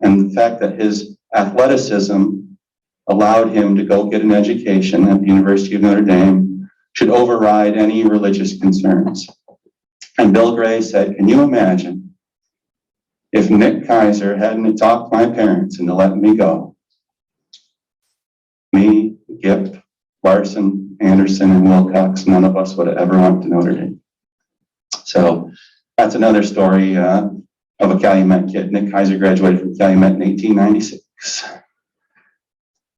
And the fact that his athleticism allowed him to go get an education at the University of Notre Dame should override any religious concerns. And Bill Gray said, can you imagine if Nick Kaiser hadn't talked my parents into letting me go? Me, Gip, Larson, Anderson, and Wilcox, none of us would have ever went to Notre Dame. So that's another story of a Calumet kid. Nick Kaiser graduated from Calumet in 1896.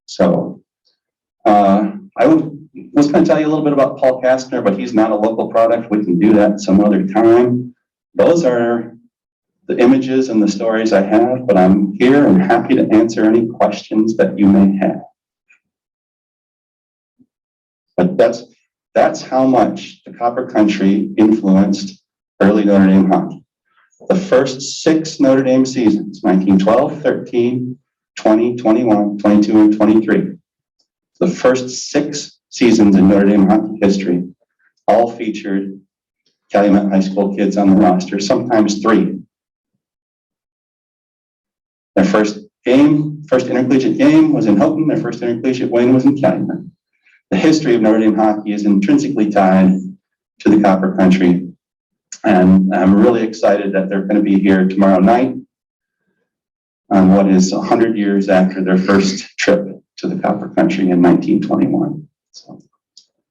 So I was going to tell you a little bit about Paul Kastner, but he's not a local product. We can do that some other time. Those are the images and the stories I have, but I'm here and happy to answer any questions that you may have. But that's how much the Copper Country influenced early Notre Dame hockey. The first 6 Notre Dame seasons, 1912, 13, 20, 21, 22, and 23. The first 6 seasons in Notre Dame hockey history all featured Calumet High School kids on the roster, sometimes 3. Their first intercollegiate game was in Houghton. Their first intercollegiate win was in Calumet. the history of Notre Dame hockey is intrinsically tied to the Copper Country. And I'm really excited that they're going to be here tomorrow night on what is 100 years after their first trip to the Copper Country in 1921. So,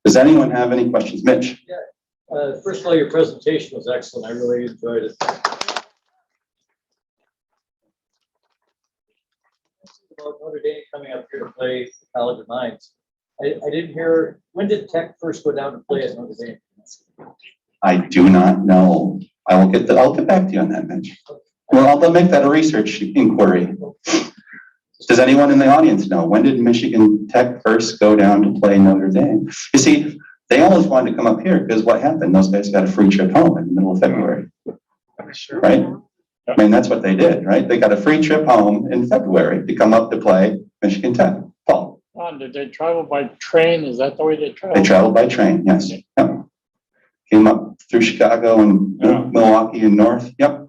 does anyone have any questions? Mitch? Yeah. First of all, your presentation was excellent. I really enjoyed it. About Notre Dame coming up here to play College of Mines. I didn't hear, when did Tech first go down to play at Notre Dame? I do not know. I'll get back to you on that, Mitch. Well, I'll make that a research inquiry. Does anyone in the audience know, when did Michigan Tech first go down to play Notre Dame? You see, they always wanted to come up here because what happened? Those guys got a free trip home in the middle of February, right? I mean, that's what they did, right? They got a free trip home in February to come up to play Michigan Tech. Paul? Did they travel by train? Is that the way they traveled? They traveled by train, yes. Yep. Came up through Chicago and Milwaukee and north. Yep.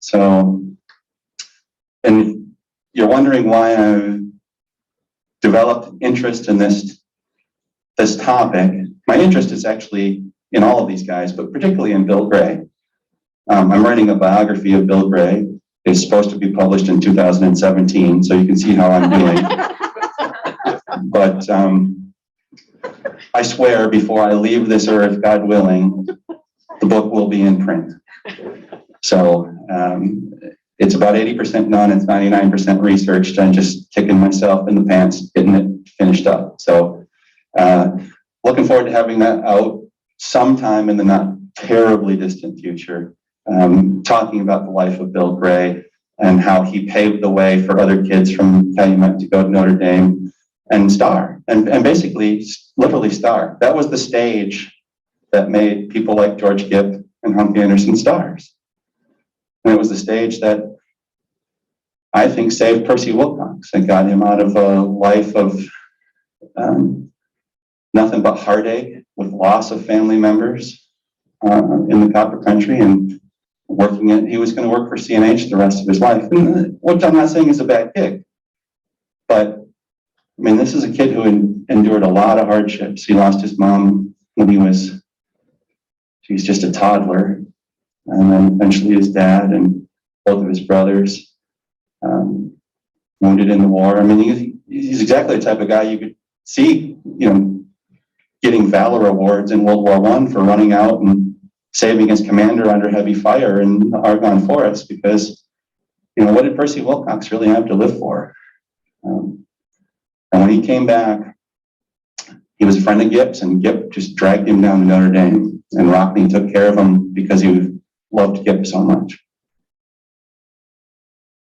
So, and you're wondering why I developed interest in this topic. My interest is actually in all of these guys, but particularly in Bill Gray. I'm writing a biography of Bill Gray. It's supposed to be published in 2017, so you can see how I'm doing. But I swear before I leave this earth, God willing, the book will be in print. So it's about 80% done, it's 99% researched. I'm just kicking myself in the pants, getting it finished up. So looking forward to having that out sometime in the not terribly distant future, talking about the life of Bill Gray and how he paved the way for other kids from Calumet to go to Notre Dame and star, and basically literally star. That was the stage that made people like George Gipp and Humphrey Anderson stars. And it was the stage that I think saved Percy Wilcox and got him out of a life of nothing but heartache with loss of family members in the Copper Country, and he was going to work for CNH the rest of his life. And what I'm not saying is a bad gig, but I mean, this is a kid who endured a lot of hardships. He lost his mom when he was just a toddler, and then eventually his dad and both of his brothers wounded in the war. I mean, he's exactly the type of guy you could see, getting Valor Awards in World War I for running out and saving his commander under heavy fire in the Argonne Forest, because, what did Percy Wilcox really have to live for? And when he came back, he was a friend of Gipp's, and Gipp just dragged him down to Notre Dame, and Rockney took care of him because he loved Gipp so much.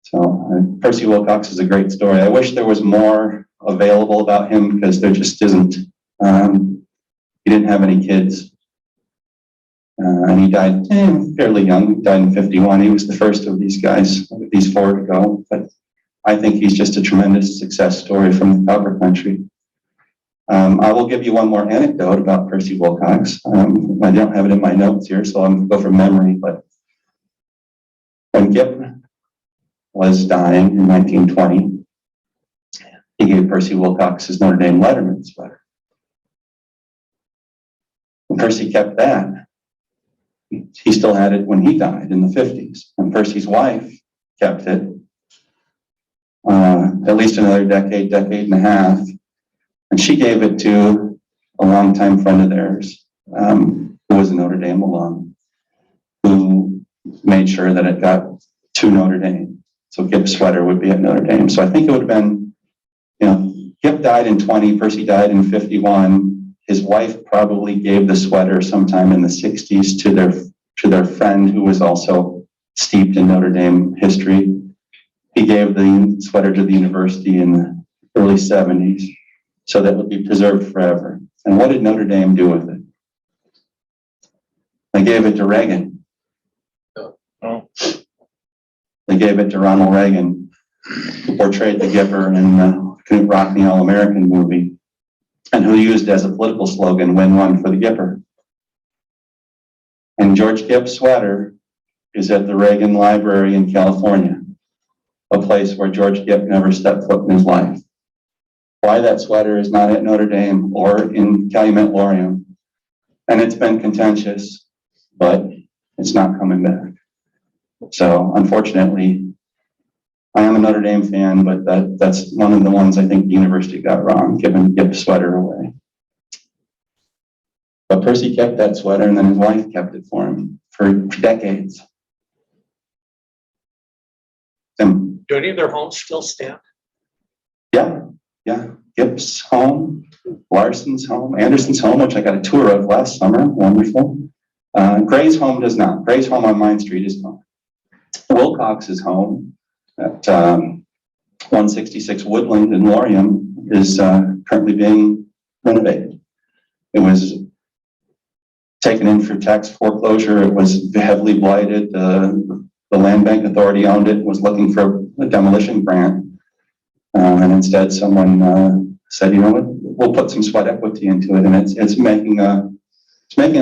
So Percy Wilcox is a great story. I wish there was more available about him, because there just isn't. He didn't have any kids. And he died fairly young. He died in 51. He was the first of these guys, these four to go. But I think he's just a tremendous success story from the Copper Country. I will give you one more anecdote about Percy Wilcox. I don't have it in my notes here, so I'm going to go from memory. But when Gipp was dying in 1920, he gave Percy Wilcox his Notre Dame Letterman sweater. And Percy kept that. He still had it when he died in the 50s. And Percy's wife kept it at least another decade and a half. And she gave it to a longtime friend of theirs, who was a Notre Dame alum, who made sure that it got to Notre Dame. So Gipp's sweater would be at Notre Dame. So I think it would have been, Gipp died in 20, Percy died in 51. His wife probably gave the sweater sometime in the 60s to their friend, who was also steeped in Notre Dame history. He gave the sweater to the university in the early 70s, so that would be preserved forever. And what did Notre Dame do with it? They gave it to Reagan. Oh. They gave it to Ronald Reagan, who portrayed the Gipper in the Knute Rockne All-American movie, and who used as a political slogan, "Win one for the Gipper." And George Gipp's sweater is at the Reagan Library in California, a place where George Gipp never stepped foot in his life. why that sweater is not at Notre Dame or in Calumet Lorium. And it's been contentious, but it's not coming back. So unfortunately, I am a Notre Dame fan, but that's one of the ones I think the university got wrong, giving the sweater away. But Percy kept that sweater, and then his wife kept it for him for decades. And Do any of their homes still stand? yeah, Gibbs' home, Larson's home, Anderson's home, which I got a tour of last summer, wonderful. Gray's home does not. Gray's home on Mine Street is gone. Wilcox's home at 166 Woodland in Lorium is currently being renovated. It was taken in for tax foreclosure. It was heavily blighted. The Land Bank Authority owned it, was looking for a demolition grant. And instead someone said, you know what, we'll put some sweat equity into it, and it's making a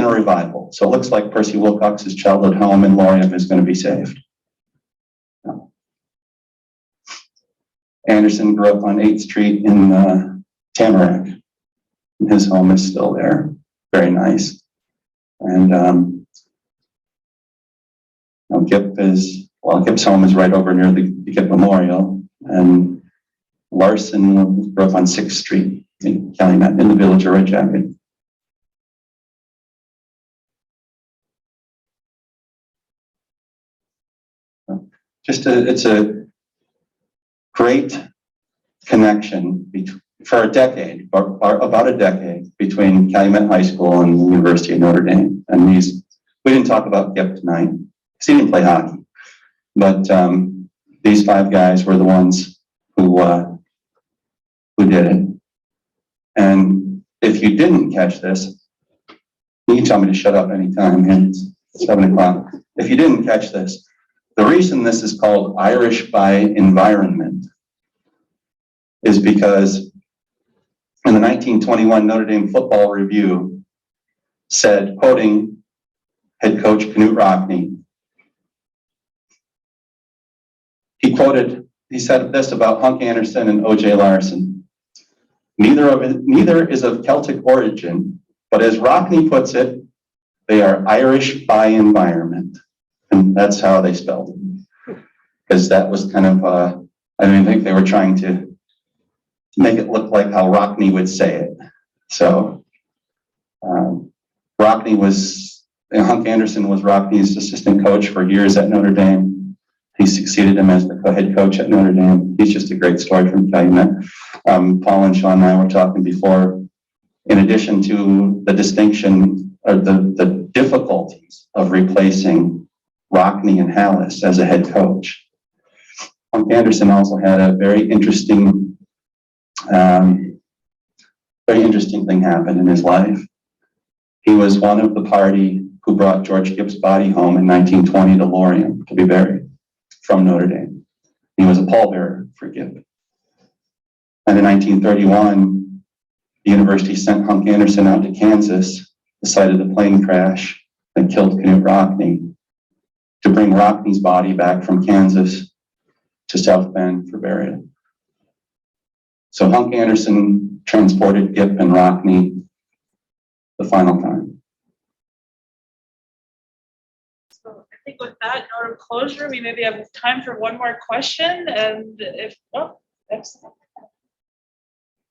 revival. So it looks like Percy Wilcox's childhood home in Lorium is going to be saved. Anderson grew up on 8th Street in Tamarack. His home is still there. Very nice. And Gipp's home is right over near the Gipp Memorial. And Larson grew up on 6th Street in Calumet, in the village of Red Jacket. It's a great connection for a decade, or about a decade, between Calumet High School and the University of Notre Dame. And we didn't talk about Gipp tonight, because he didn't play hockey. But these 5 guys were the ones who did it. And if you didn't catch this, you can tell me to shut up anytime. It's 7 o'clock. If you didn't catch this, the reason this is called Irish by Environment is because in the 1921 Notre Dame Football Review said, quoting head coach Knut Rockne, he said this about Hunk Anderson and O.J. Larson. Neither is of Celtic origin, but as Rockne puts it, they are Irish by environment. And that's how they spelled it. Because that was kind of, I don't think they were trying to make it look like how Rockne would say it. So Hunk Anderson was Rockne's assistant coach for years at Notre Dame. He succeeded him as the head coach at Notre Dame. He's just a great story from Calumet. Paul and Sean and I were talking before, in addition to the distinction or the difficulties of replacing Rockne and Haeussler as a head coach, Hunk Anderson also had a very interesting thing happen in his life. He was one of the party who brought George Gibbs' body home in 1920 to Lorium to be buried from Notre Dame. He was a pallbearer for Gibb. And in 1931, the university sent Hunk Anderson out to Kansas, the site of the plane crash that killed Knut Rockne, to bring Rockne's body back from Kansas to South Bend for burial. So Hunk Anderson transported Gibb and Rockne the final time. So I think with that note of closure, we maybe have time for one more question. And if, excellent.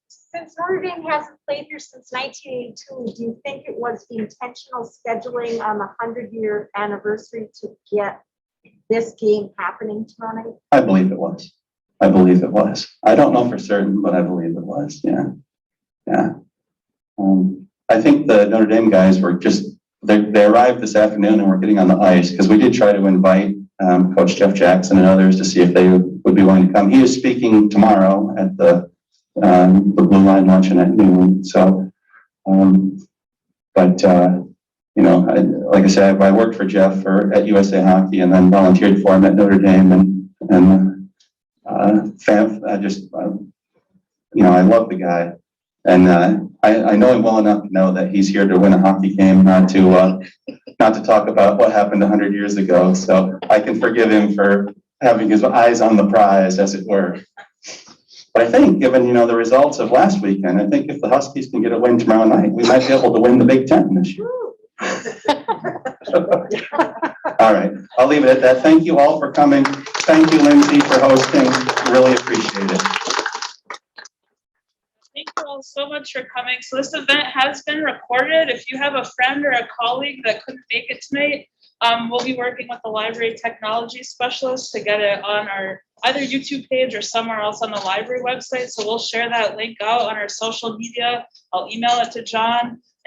Since Notre Dame hasn't played here since 1982, do you think it was the intentional scheduling on the 100-year anniversary to get this game happening tonight? I believe it was. I don't know for certain, but I believe it was. Yeah. I think the Notre Dame guys were they arrived this afternoon and were getting on the ice, because we did try to invite Coach Jeff Jackson and others to see if they would be willing to come. He is speaking tomorrow at the Blue Line luncheon at noon. So, like I said, I worked for Jeff at USA Hockey and then volunteered for him at Notre Dame, and I love the guy, and I know him well enough to know that he's here to win a hockey game, not to talk about what happened 100 years ago. So I can forgive him for having his eyes on the prize, as it were. But I think, given, you know, the results of last weekend, I think if the Huskies can get a win tomorrow night, we might be able to win the Big Ten this year. All right, I'll leave it at that. Thank you all for coming. Thank you, Lindsay, for hosting. Really appreciate it. Thank you all so much for coming. So this event has been recorded. If you have a friend or a colleague that couldn't make it tonight, we'll be working with the library technology specialist to get it on our either YouTube page or somewhere else on the library website. So we'll share that link out on our social media. I'll email it to John.